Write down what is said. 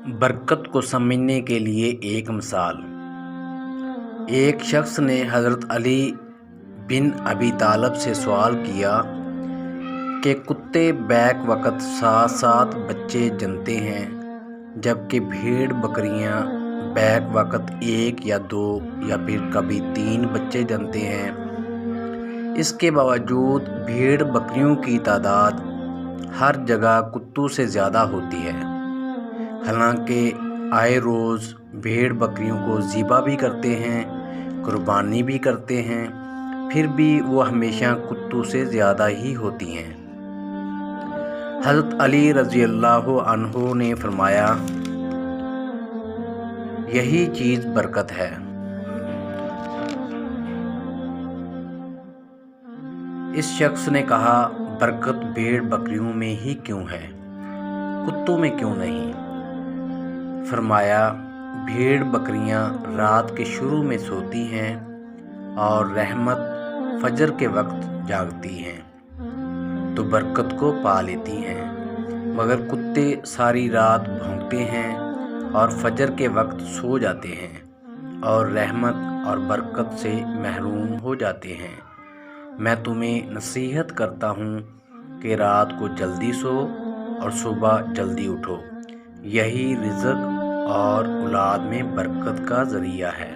برکت کو سمجھنے کے لیے ایک مثال۔ ایک شخص نے حضرت علی بن ابی طالب سے سوال کیا کہ کتے بیک وقت 7 بچے جنتے ہیں جبکہ بھیڑ بکریاں بیک وقت 1 یا 2 یا پھر کبھی 3 بچے جنتے ہیں۔ اس کے باوجود بھیڑ بکریوں کی تعداد ہر جگہ کتوں سے زیادہ ہوتی ہے، حالانکہ آئے روز بھیڑ بکریوں کو ذبح بھی کرتے ہیں، قربانی بھی کرتے ہیں، پھر بھی وہ ہمیشہ کتوں سے زیادہ ہی ہوتی ہیں۔ حضرت علی رضی اللہ عنہ نے فرمایا، یہی چیز برکت ہے۔ اس شخص نے کہا، برکت بھیڑ بکریوں میں ہی کیوں ہے، کتوں میں کیوں نہیں؟ فرمایا، بھیڑ بکریاں رات کے شروع میں سوتی ہیں اور رحمت فجر کے وقت جاگتی ہیں تو برکت کو پا لیتی ہیں، مگر کتے ساری رات بھونکتے ہیں اور فجر کے وقت سو جاتے ہیں اور رحمت اور برکت سے محروم ہو جاتے ہیں۔ میں تمہیں نصیحت کرتا ہوں کہ رات کو جلدی سو اور صبح جلدی اٹھو، یہی رزق اور اولاد میں برکت کا ذریعہ ہے۔